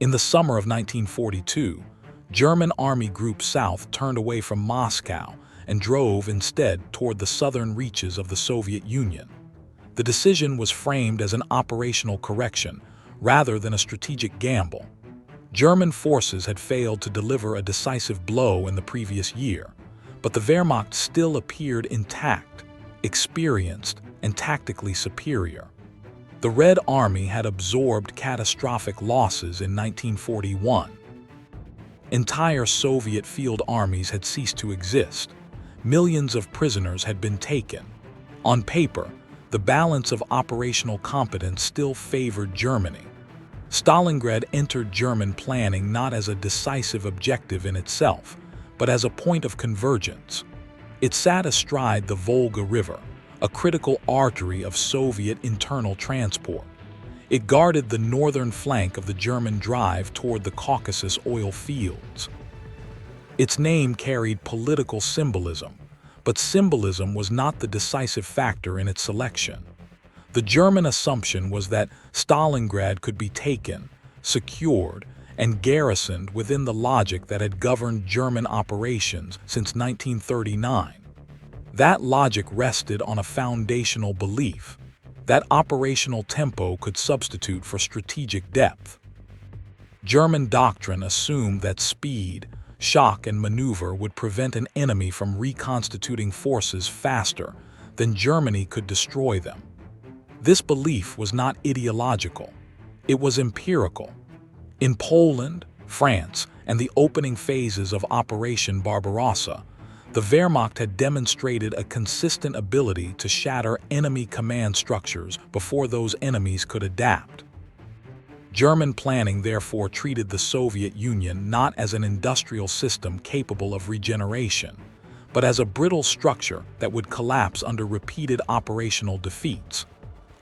In the summer of 1942, German Army Group South turned away from Moscow and drove instead toward the southern reaches of the Soviet Union. The decision was framed as an operational correction rather than a strategic gamble. German forces had failed to deliver a decisive blow in the previous year, but the Wehrmacht still appeared intact, experienced, and tactically superior. The Red Army had absorbed catastrophic losses in 1941. Entire Soviet field armies had ceased to exist. Millions of prisoners had been taken. On paper, the balance of operational competence still favored Germany. Stalingrad entered German planning not as a decisive objective in itself, but as a point of convergence. It sat astride the Volga River, a critical artery of Soviet internal transport. It guarded the northern flank of the German drive toward the Caucasus oil fields. Its name carried political symbolism, but symbolism was not the decisive factor in its selection. The German assumption was that Stalingrad could be taken, secured, and garrisoned within the logic that had governed German operations since 1939. That logic rested on a foundational belief that operational tempo could substitute for strategic depth. German doctrine assumed that speed, shock, and maneuver would prevent an enemy from reconstituting forces faster than Germany could destroy them. This belief was not ideological, it was empirical. In Poland, France, and the opening phases of Operation Barbarossa, the Wehrmacht had demonstrated a consistent ability to shatter enemy command structures before those enemies could adapt. German planning therefore treated the Soviet Union not as an industrial system capable of regeneration, but as a brittle structure that would collapse under repeated operational defeats.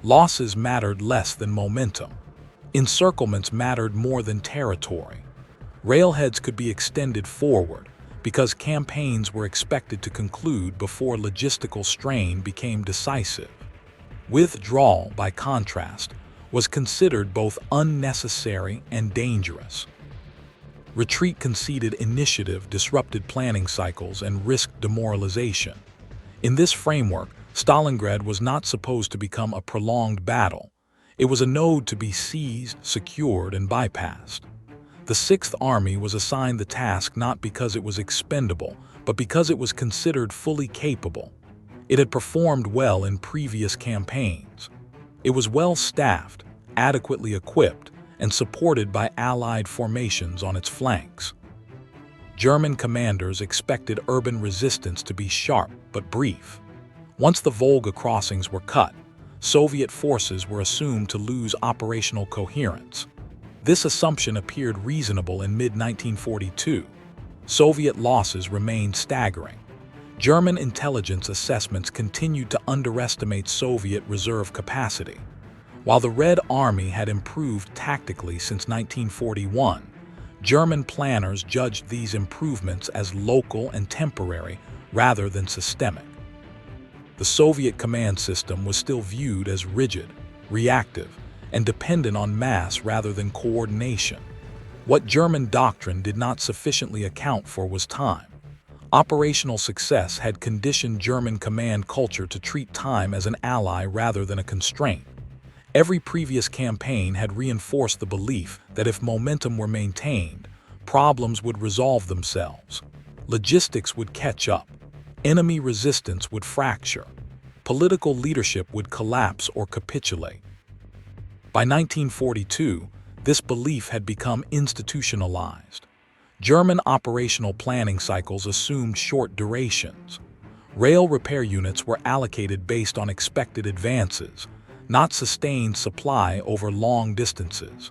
Losses mattered less than momentum. Encirclements mattered more than territory. Railheads could be extended forward because campaigns were expected to conclude before logistical strain became decisive. Withdrawal, by contrast, was considered both unnecessary and dangerous. Retreat conceded initiative, disrupted planning cycles, and risked demoralization. In this framework, Stalingrad was not supposed to become a prolonged battle. It was a node to be seized, secured, and bypassed. The Sixth Army was assigned the task not because it was expendable, but because it was considered fully capable. It had performed well in previous campaigns. It was well-staffed, adequately equipped, and supported by Allied formations on its flanks. German commanders expected urban resistance to be sharp but brief. Once the Volga crossings were cut, Soviet forces were assumed to lose operational coherence. This assumption appeared reasonable in mid-1942. Soviet losses remained staggering. German intelligence assessments continued to underestimate Soviet reserve capacity. While the Red Army had improved tactically since 1941, German planners judged these improvements as local and temporary rather than systemic. The Soviet command system was still viewed as rigid, reactive, and dependent on mass rather than coordination. What German doctrine did not sufficiently account for was time. Operational success had conditioned German command culture to treat time as an ally rather than a constraint. Every previous campaign had reinforced the belief that if momentum were maintained, problems would resolve themselves. Logistics would catch up. Enemy resistance would fracture. Political leadership would collapse or capitulate. By 1942, this belief had become institutionalized. German operational planning cycles assumed short durations. Rail repair units were allocated based on expected advances, not sustained supply over long distances.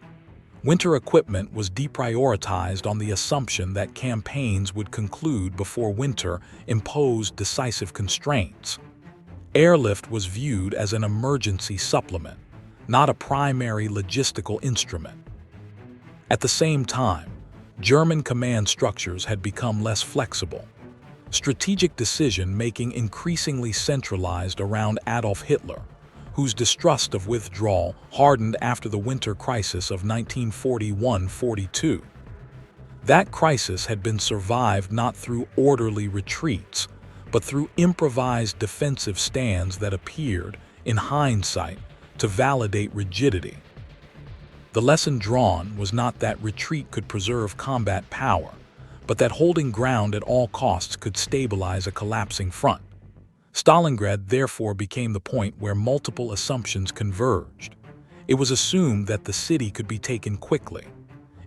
Winter equipment was deprioritized on the assumption that campaigns would conclude before winter imposed decisive constraints. Airlift was viewed as an emergency supplement, not a primary logistical instrument. At the same time, German command structures had become less flexible. Strategic decision-making increasingly centralized around Adolf Hitler, whose distrust of withdrawal hardened after the winter crisis of 1941–42. That crisis had been survived not through orderly retreats, but through improvised defensive stands that appeared, in hindsight, to validate rigidity. The lesson drawn was not that retreat could preserve combat power, but that holding ground at all costs could stabilize a collapsing front. Stalingrad therefore became the point where multiple assumptions converged. It was assumed that the city could be taken quickly.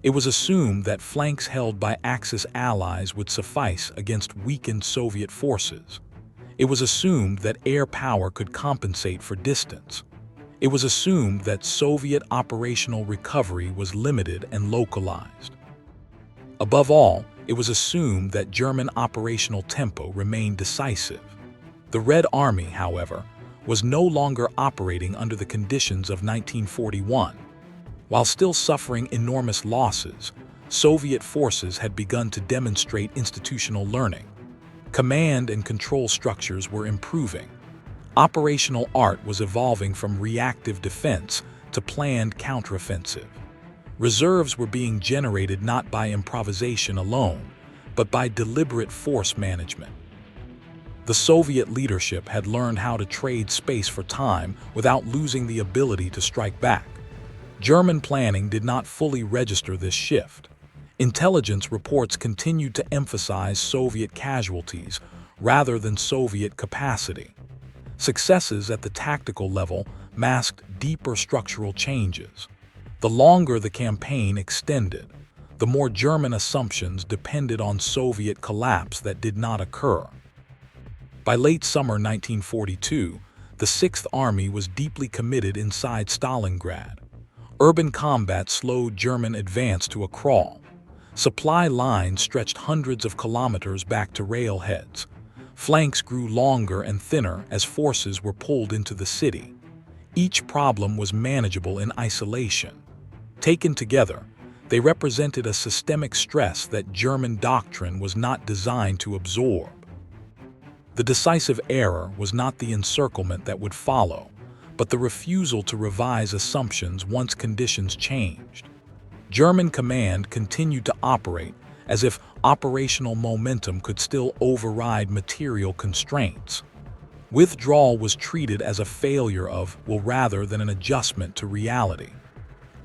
It was assumed that flanks held by Axis allies would suffice against weakened Soviet forces. It was assumed that air power could compensate for distance. It was assumed that Soviet operational recovery was limited and localized. Above all, it was assumed that German operational tempo remained decisive. The Red Army, however, was no longer operating under the conditions of 1941. While still suffering enormous losses, Soviet forces had begun to demonstrate institutional learning. Command and control structures were improving. Operational art was evolving from reactive defense to planned counteroffensive. Reserves were being generated not by improvisation alone, but by deliberate force management. The Soviet leadership had learned how to trade space for time without losing the ability to strike back. German planning did not fully register this shift. Intelligence reports continued to emphasize Soviet casualties rather than Soviet capacity. Successes at the tactical level masked deeper structural changes. The longer the campaign extended, the more German assumptions depended on Soviet collapse that did not occur. By late summer 1942, the Sixth Army was deeply committed inside Stalingrad. Urban combat slowed German advance to a crawl. Supply lines stretched hundreds of kilometers back to railheads. Flanks grew longer and thinner as forces were pulled into the city. Each problem was manageable in isolation. Taken together, they represented a systemic stress that German doctrine was not designed to absorb. The decisive error was not the encirclement that would follow, but the refusal to revise assumptions once conditions changed. German command continued to operate as if operational momentum could still override material constraints. Withdrawal was treated as a failure of, rather than an adjustment to reality.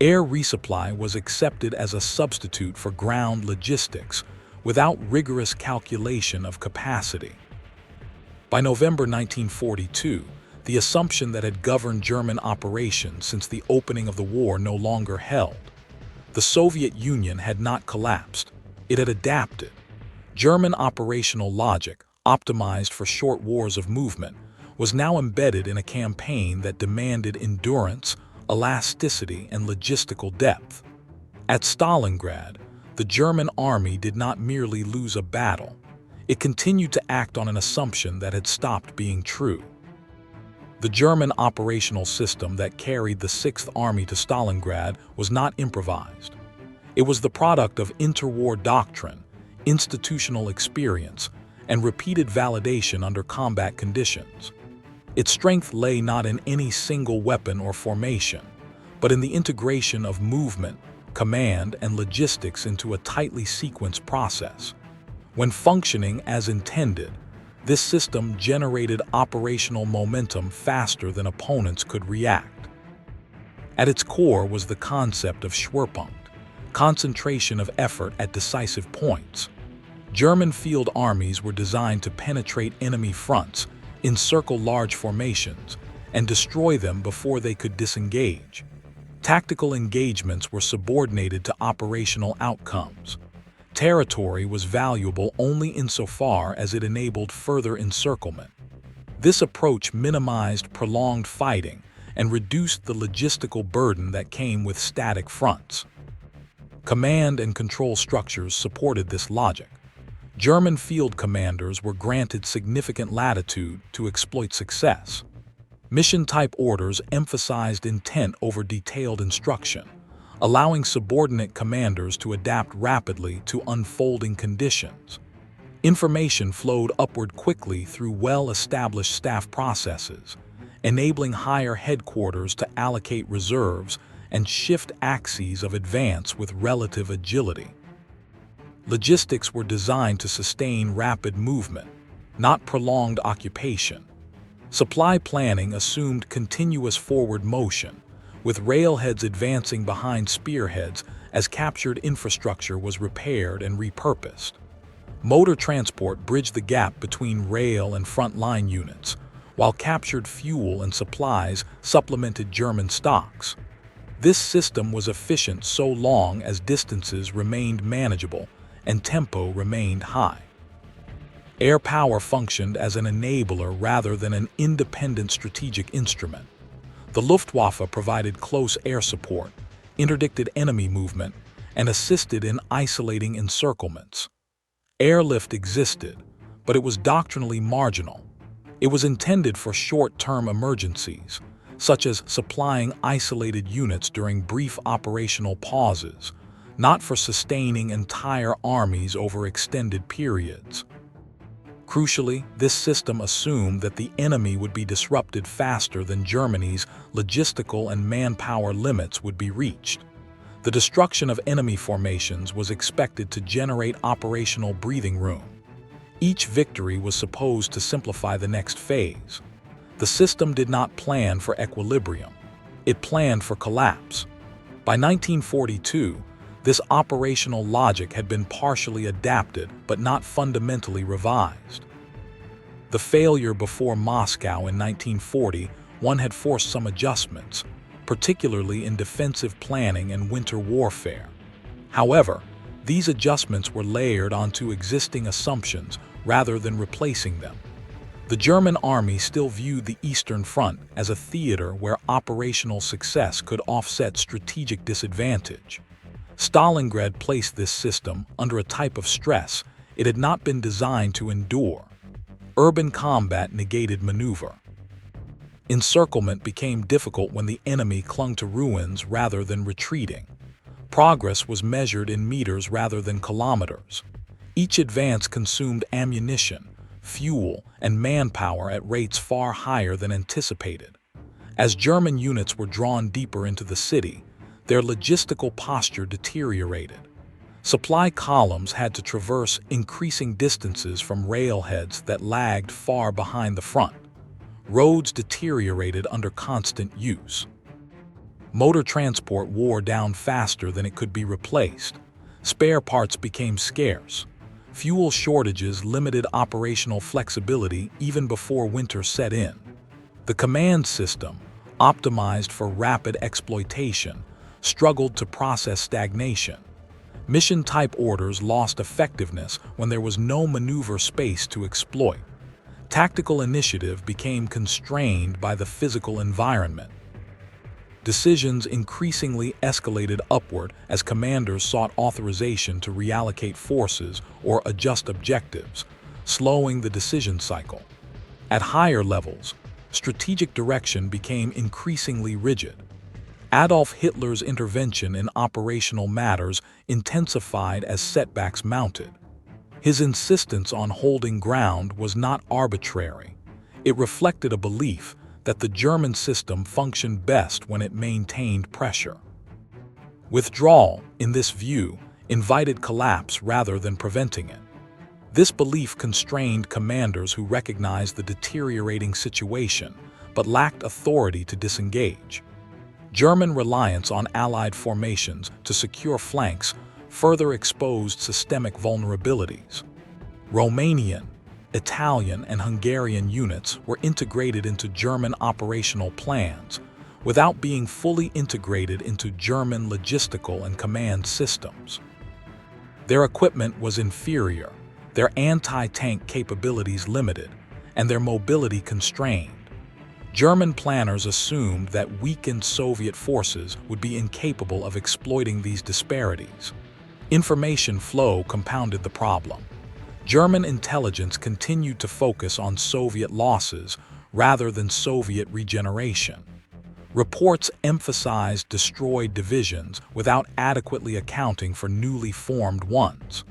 Air resupply was accepted as a substitute for ground logistics, without rigorous calculation of capacity. By November 1942, the assumption that had governed German operations since the opening of the war no longer held. The Soviet Union had not collapsed. It had adapted. German operational logic, optimized for short wars of movement, was now embedded in a campaign that demanded endurance, elasticity, and logistical depth. At Stalingrad, the German army did not merely lose a battle. It continued to act on an assumption that had stopped being true. The German operational system that carried the Sixth Army to Stalingrad was not improvised. It was the product of interwar doctrine, institutional experience, and repeated validation under combat conditions. Its strength lay not in any single weapon or formation, but in the integration of movement, command, and logistics into a tightly sequenced process. When functioning as intended, this system generated operational momentum faster than opponents could react. At its core was the concept of Schwerpunkt, concentration of effort at decisive points. German field armies were designed to penetrate enemy fronts, encircle large formations, and destroy them before they could disengage. Tactical engagements were subordinated to operational outcomes. Territory was valuable only insofar as it enabled further encirclement. This approach minimized prolonged fighting and reduced the logistical burden that came with static fronts. Command and control structures supported this logic. German field commanders were granted significant latitude to exploit success. Mission-type orders emphasized intent over detailed instruction, allowing subordinate commanders to adapt rapidly to unfolding conditions. Information flowed upward quickly through well-established staff processes, enabling higher headquarters to allocate reserves and shift axes of advance with relative agility. Logistics were designed to sustain rapid movement, not prolonged occupation. Supply planning assumed continuous forward motion, with railheads advancing behind spearheads as captured infrastructure was repaired and repurposed. Motor transport bridged the gap between rail and frontline units, while captured fuel and supplies supplemented German stocks. This system was efficient so long as distances remained manageable and tempo remained high. Air power functioned as an enabler rather than an independent strategic instrument. The Luftwaffe provided close air support, interdicted enemy movement, and assisted in isolating encirclements. Airlift existed, but it was doctrinally marginal. It was intended for short-term emergencies, such as supplying isolated units during brief operational pauses, not for sustaining entire armies over extended periods. Crucially, this system assumed that the enemy would be disrupted faster than Germany's logistical and manpower limits would be reached. The destruction of enemy formations was expected to generate operational breathing room. Each victory was supposed to simplify the next phase. The system did not plan for equilibrium. It planned for collapse. By 1942, this operational logic had been partially adapted but not fundamentally revised. The failure before Moscow in 1941 had forced some adjustments, particularly in defensive planning and winter warfare. However, these adjustments were layered onto existing assumptions rather than replacing them. The German army still viewed the Eastern Front as a theater where operational success could offset strategic disadvantage. Stalingrad placed this system under a type of stress it had not been designed to endure. Urban combat negated maneuver. Encirclement became difficult when the enemy clung to ruins rather than retreating. Progress was measured in meters rather than kilometers. Each advance consumed ammunition, fuel, and manpower at rates far higher than anticipated. As German units were drawn deeper into the city, their logistical posture deteriorated. Supply columns had to traverse increasing distances from railheads that lagged far behind the front. Roads deteriorated under constant use. Motor transport wore down faster than it could be replaced. Spare parts became scarce. Fuel shortages limited operational flexibility even before winter set in. The command system, optimized for rapid exploitation, struggled to process stagnation. Mission-type orders lost effectiveness when there was no maneuver space to exploit. Tactical initiative became constrained by the physical environment. Decisions increasingly escalated upward as commanders sought authorization to reallocate forces or adjust objectives, slowing the decision cycle. At higher levels, strategic direction became increasingly rigid. Adolf Hitler's intervention in operational matters intensified as setbacks mounted. His insistence on holding ground was not arbitrary. It reflected a belief that the German system functioned best when it maintained pressure. Withdrawal, in this view, invited collapse rather than preventing it. This belief constrained commanders who recognized the deteriorating situation but lacked authority to disengage. German reliance on Allied formations to secure flanks further exposed systemic vulnerabilities. Romanian, Italian, and Hungarian units were integrated into German operational plans without being fully integrated into German logistical and command systems. Their equipment was inferior, their anti-tank capabilities limited, and their mobility constrained. German planners assumed that weakened Soviet forces would be incapable of exploiting these disparities. Information flow compounded the problem. German intelligence continued to focus on Soviet losses rather than Soviet regeneration. Reports emphasized destroyed divisions without adequately accounting for newly formed ones.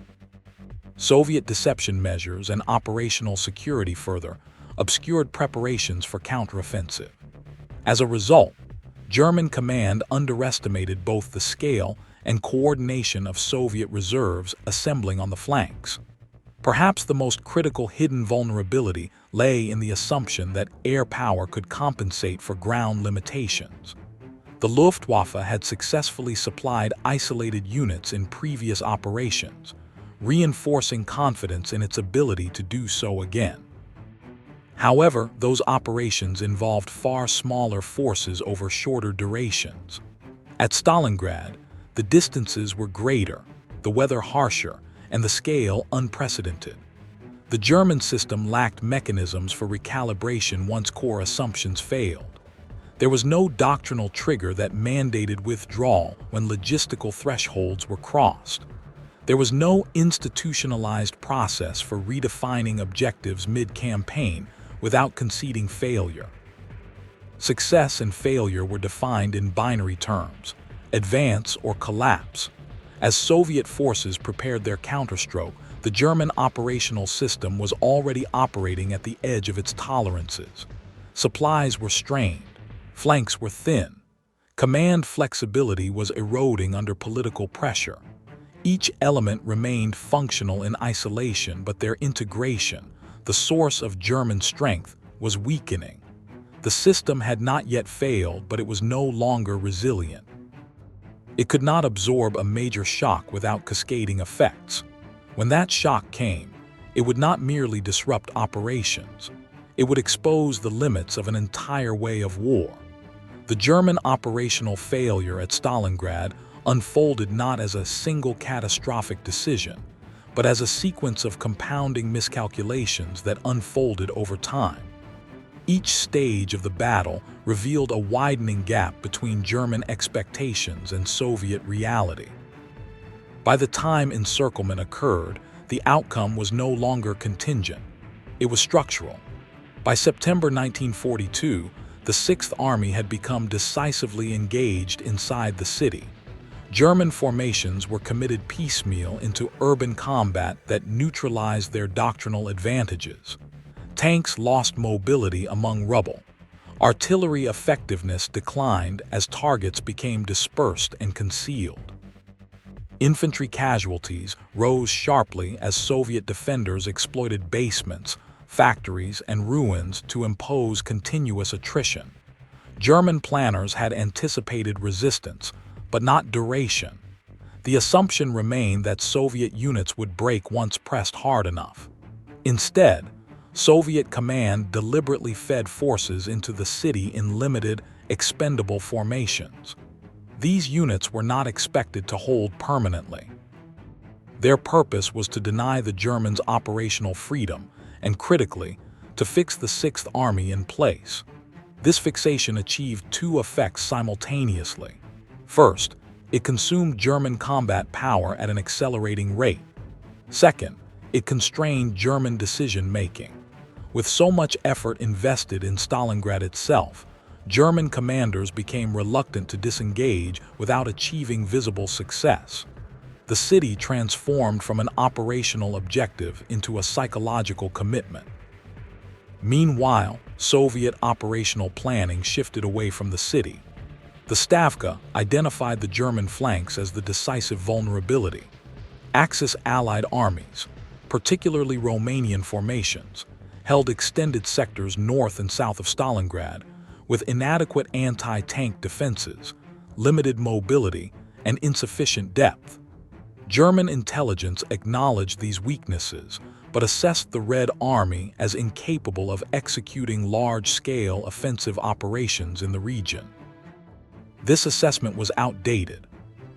Soviet deception measures and operational security further obscured preparations for counteroffensive. As a result, German command underestimated both the scale and coordination of Soviet reserves assembling on the flanks. Perhaps the most critical hidden vulnerability lay in the assumption that air power could compensate for ground limitations. The Luftwaffe had successfully supplied isolated units in previous operations, reinforcing confidence in its ability to do so again. However, those operations involved far smaller forces over shorter durations. At Stalingrad, the distances were greater, the weather harsher, and the scale unprecedented. The German system lacked mechanisms for recalibration once core assumptions failed. There was no doctrinal trigger that mandated withdrawal when logistical thresholds were crossed. There was no institutionalized process for redefining objectives mid-campaign without conceding failure. Success and failure were defined in binary terms: advance or collapse. As Soviet forces prepared their counterstroke, the German operational system was already operating at the edge of its tolerances. Supplies were strained, flanks were thin, command flexibility was eroding under political pressure. Each element remained functional in isolation, but their integration, the source of German strength, was weakening. The system had not yet failed, but it was no longer resilient. It could not absorb a major shock without cascading effects. When that shock came, it would not merely disrupt operations. It would expose the limits of an entire way of war. The German operational failure at Stalingrad unfolded not as a single catastrophic decision, but as a sequence of compounding miscalculations that unfolded over time. Each stage of the battle revealed a widening gap between German expectations and Soviet reality. By the time encirclement occurred, the outcome was no longer contingent. It was structural. By September 1942, the Sixth Army had become decisively engaged inside the city. German formations were committed piecemeal into urban combat that neutralized their doctrinal advantages. Tanks lost mobility among rubble. Artillery effectiveness declined as targets became dispersed and concealed. Infantry casualties rose sharply as Soviet defenders exploited basements, factories, and ruins to impose continuous attrition. German planners had anticipated resistance, but not duration. The assumption remained that Soviet units would break once pressed hard enough. Instead, Soviet command deliberately fed forces into the city in limited, expendable formations. These units were not expected to hold permanently. Their purpose was to deny the Germans operational freedom and, critically, to fix the Sixth Army in place. This fixation achieved two effects simultaneously. First, it consumed German combat power at an accelerating rate. Second, it constrained German decision-making. With so much effort invested in Stalingrad itself, German commanders became reluctant to disengage without achieving visible success. The city transformed from an operational objective into a psychological commitment. Meanwhile, Soviet operational planning shifted away from the city. The Stavka identified the German flanks as the decisive vulnerability. Axis Allied armies, particularly Romanian formations, held extended sectors north and south of Stalingrad, with inadequate anti-tank defenses, limited mobility, and insufficient depth. German intelligence acknowledged these weaknesses, but assessed the Red Army as incapable of executing large-scale offensive operations in the region. This assessment was outdated.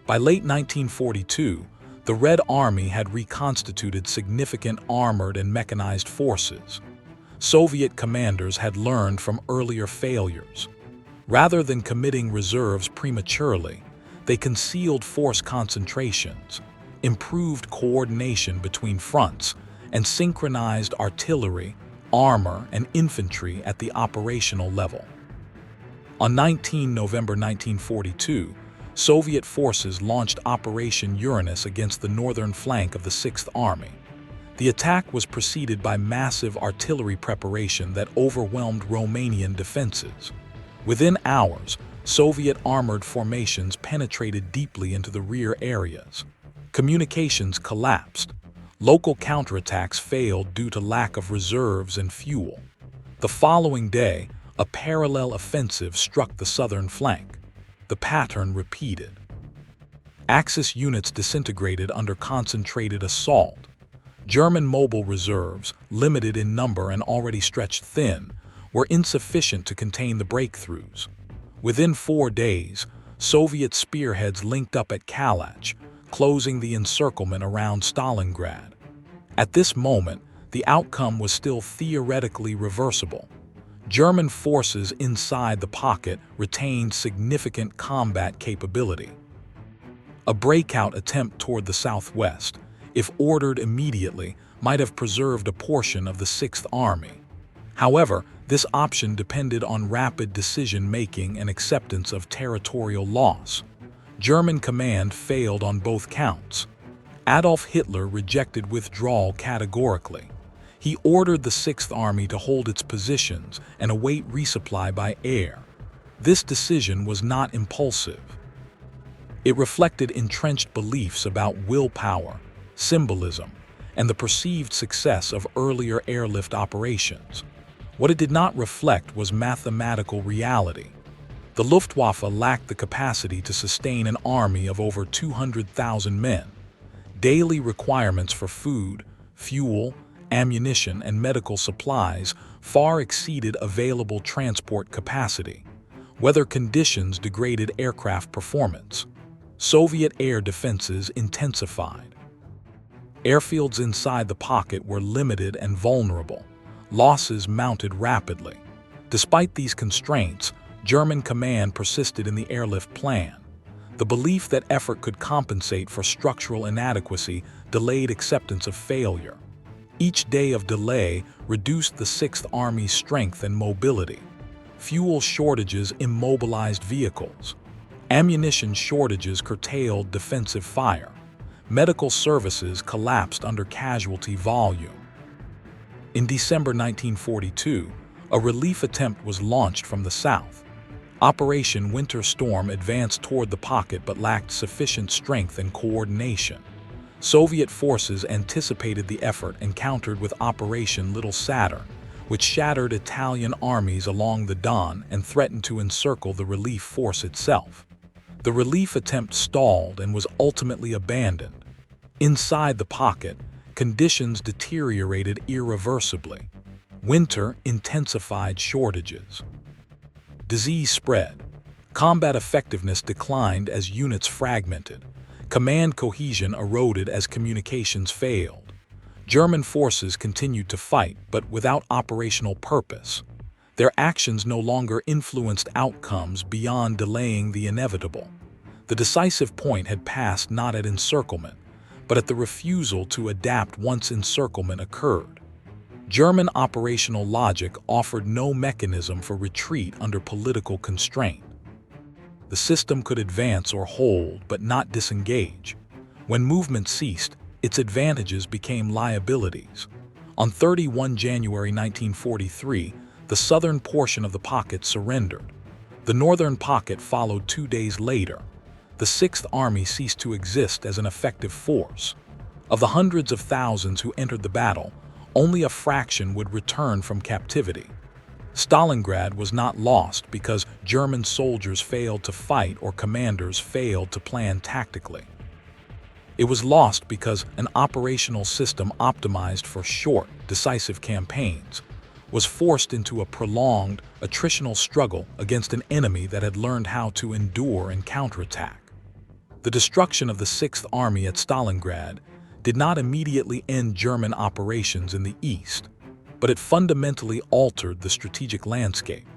By late 1942, the Red Army had reconstituted significant armored and mechanized forces. Soviet commanders had learned from earlier failures. Rather than committing reserves prematurely, they concealed force concentrations, improved coordination between fronts, and synchronized artillery, armor, and infantry at the operational level. On 19 November 1942, Soviet forces launched Operation Uranus against the northern flank of the Sixth Army. The attack was preceded by massive artillery preparation that overwhelmed Romanian defenses. Within hours, Soviet armored formations penetrated deeply into the rear areas. Communications collapsed. Local counterattacks failed due to lack of reserves and fuel. The following day, a parallel offensive struck the southern flank. The pattern repeated. Axis units disintegrated under concentrated assault. German mobile reserves, limited in number and already stretched thin, were insufficient to contain the breakthroughs. Within 4 days, Soviet spearheads linked up at Kalach, closing the encirclement around Stalingrad. At this moment, the outcome was still theoretically reversible. German forces inside the pocket retained significant combat capability. A breakout attempt toward the southwest, if ordered immediately, might have preserved a portion of the Sixth Army. However, this option depended on rapid decision-making and acceptance of territorial loss. German command failed on both counts. Adolf Hitler rejected withdrawal categorically. He ordered the Sixth Army to hold its positions and await resupply by air. This decision was not impulsive. It reflected entrenched beliefs about willpower, symbolism, and the perceived success of earlier airlift operations. What it did not reflect was mathematical reality. The Luftwaffe lacked the capacity to sustain an army of over 200,000 men. Daily requirements for food, fuel, ammunition, and medical supplies far exceeded available transport capacity. Weather conditions degraded aircraft performance. Soviet air defenses intensified. Airfields inside the pocket were limited and vulnerable. Losses mounted rapidly. Despite these constraints, German command persisted in the airlift plan. The belief that effort could compensate for structural inadequacy delayed acceptance of failure. Each day of delay reduced the Sixth Army's strength and mobility. Fuel shortages immobilized vehicles. Ammunition shortages curtailed defensive fire. Medical services collapsed under casualty volume. In December 1942, a relief attempt was launched from the south. Operation Winter Storm advanced toward the pocket but lacked sufficient strength and coordination. Soviet forces anticipated the effort and countered with Operation Little Saturn, which shattered Italian armies along the Don and threatened to encircle the relief force itself. The relief attempt stalled and was ultimately abandoned. Inside the pocket, conditions deteriorated irreversibly. Winter intensified shortages. Disease spread. Combat effectiveness declined as units fragmented. Command cohesion eroded as communications failed. German forces continued to fight, but without operational purpose. Their actions no longer influenced outcomes beyond delaying the inevitable. The decisive point had passed not at encirclement, but at the refusal to adapt once encirclement occurred. German operational logic offered no mechanism for retreat under political constraint. The system could advance or hold, but not disengage. When movement ceased, its advantages became liabilities. On 31 January 1943, the southern portion of the pocket surrendered. The northern pocket followed 2 days later. The Sixth Army ceased to exist as an effective force. Of the hundreds of thousands who entered the battle, only a fraction would return from captivity. Stalingrad was not lost because German soldiers failed to fight or commanders failed to plan tactically. It was lost because an operational system optimized for short, decisive campaigns was forced into a prolonged, attritional struggle against an enemy that had learned how to endure and counterattack. The destruction of the Sixth Army at Stalingrad did not immediately end German operations in the east, but it fundamentally altered the strategic landscape.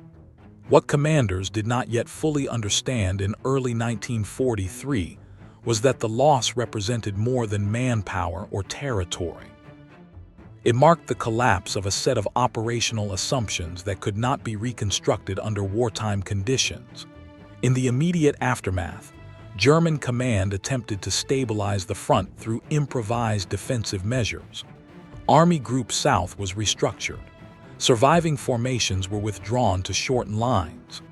What commanders did not yet fully understand in early 1943 was that the loss represented more than manpower or territory. It marked the collapse of a set of operational assumptions that could not be reconstructed under wartime conditions. In the immediate aftermath, German command attempted to stabilize the front through improvised defensive measures. Army Group South was restructured. Surviving formations were withdrawn to shorten lines.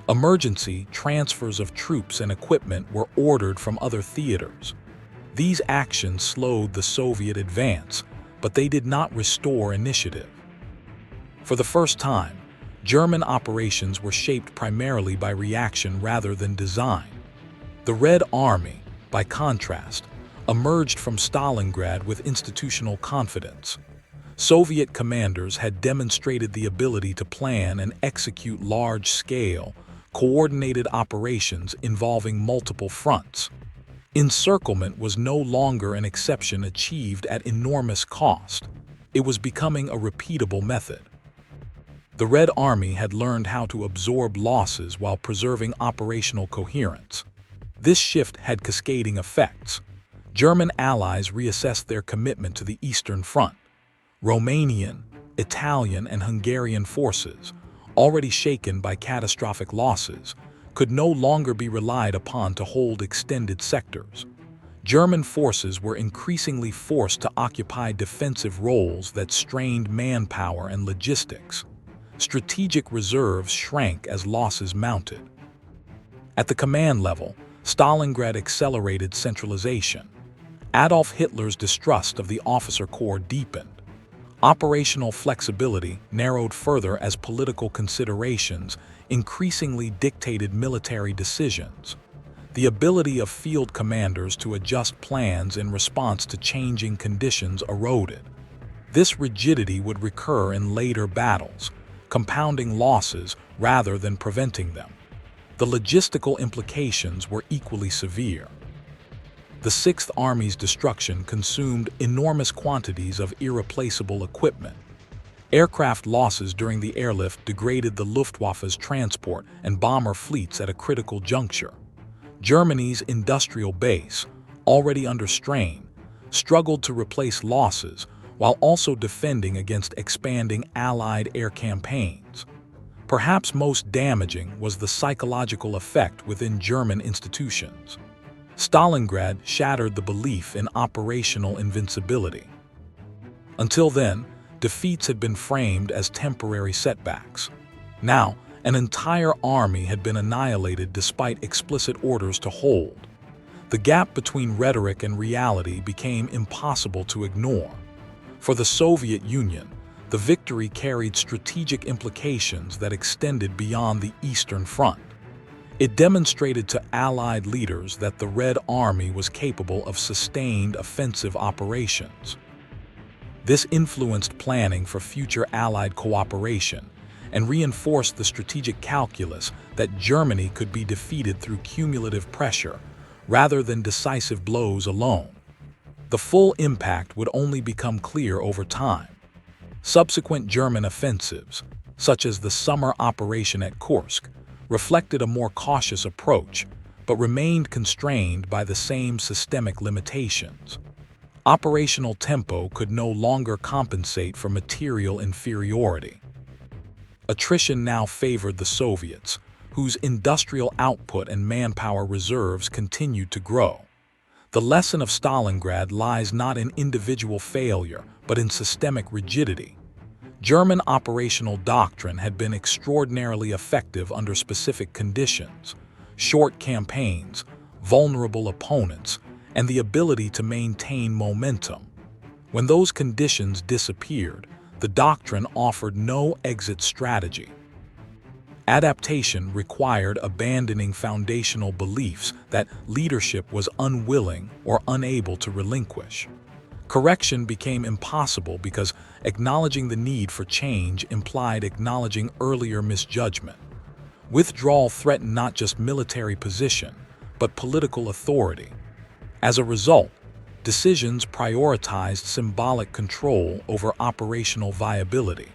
Emergency transfers of troops and equipment were ordered from other theaters. These actions slowed the Soviet advance, but they did not restore initiative. For the first time, German operations were shaped primarily by reaction rather than design. The Red Army, by contrast, emerged from Stalingrad with institutional confidence. Soviet commanders had demonstrated the ability to plan and execute large-scale, coordinated operations involving multiple fronts. Encirclement was no longer an exception achieved at enormous cost. It was becoming a repeatable method. The Red Army had learned how to absorb losses while preserving operational coherence. This shift had cascading effects. German allies reassessed their commitment to the Eastern Front. Romanian, Italian, and Hungarian forces, already shaken by catastrophic losses, could no longer be relied upon to hold extended sectors. German forces were increasingly forced to occupy defensive roles that strained manpower and logistics. Strategic reserves shrank as losses mounted. At the command level, Stalingrad accelerated centralization. Adolf Hitler's distrust of the officer corps deepened. Operational flexibility narrowed further as political considerations increasingly dictated military decisions. The ability of field commanders to adjust plans in response to changing conditions eroded. This rigidity would recur in later battles, compounding losses rather than preventing them. The logistical implications were equally severe. The Sixth Army's destruction consumed enormous quantities of irreplaceable equipment. Aircraft losses during the airlift degraded the Luftwaffe's transport and bomber fleets at a critical juncture. Germany's industrial base, already under strain, struggled to replace losses while also defending against expanding Allied air campaigns. Perhaps most damaging was the psychological effect within German institutions. Stalingrad shattered the belief in operational invincibility. Until then, defeats had been framed as temporary setbacks. Now, an entire army had been annihilated despite explicit orders to hold. The gap between rhetoric and reality became impossible to ignore. For the Soviet Union, the victory carried strategic implications that extended beyond the Eastern Front. It demonstrated to Allied leaders that the Red Army was capable of sustained offensive operations. This influenced planning for future Allied cooperation and reinforced the strategic calculus that Germany could be defeated through cumulative pressure rather than decisive blows alone. The full impact would only become clear over time. Subsequent German offensives, such as the summer operation at Kursk, reflected a more cautious approach, but remained constrained by the same systemic limitations. Operational tempo could no longer compensate for material inferiority. Attrition now favored the Soviets, whose industrial output and manpower reserves continued to grow. The lesson of Stalingrad lies not in individual failure, but in systemic rigidity. German operational doctrine had been extraordinarily effective under specific conditions: short campaigns, vulnerable opponents, and the ability to maintain momentum. When those conditions disappeared, the doctrine offered no exit strategy. Adaptation required abandoning foundational beliefs that leadership was unwilling or unable to relinquish. Correction became impossible because acknowledging the need for change implied acknowledging earlier misjudgment. Withdrawal threatened not just military position, but political authority. As a result, decisions prioritized symbolic control over operational viability.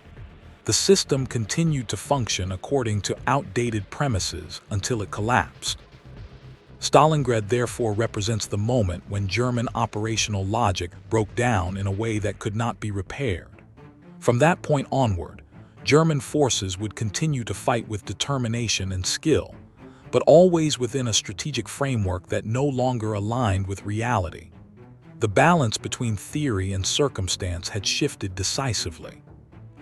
The system continued to function according to outdated premises until it collapsed. Stalingrad therefore represents the moment when German operational logic broke down in a way that could not be repaired. From that point onward, German forces would continue to fight with determination and skill, but always within a strategic framework that no longer aligned with reality. The balance between theory and circumstance had shifted decisively.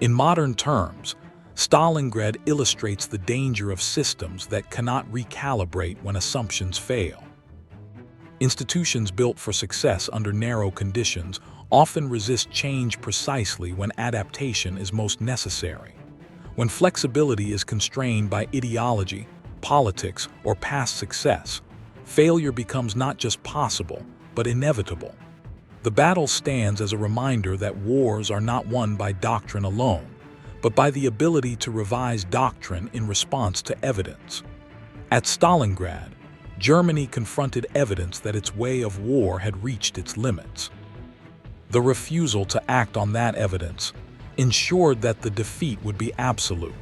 In modern terms, Stalingrad illustrates the danger of systems that cannot recalibrate when assumptions fail. Institutions built for success under narrow conditions often resist change precisely when adaptation is most necessary. When flexibility is constrained by ideology, politics, or past success, failure becomes not just possible, but inevitable. The battle stands as a reminder that wars are not won by doctrine alone, but by the ability to revise doctrine in response to evidence. At Stalingrad, Germany confronted evidence that its way of war had reached its limits. The refusal to act on that evidence ensured that the defeat would be absolute.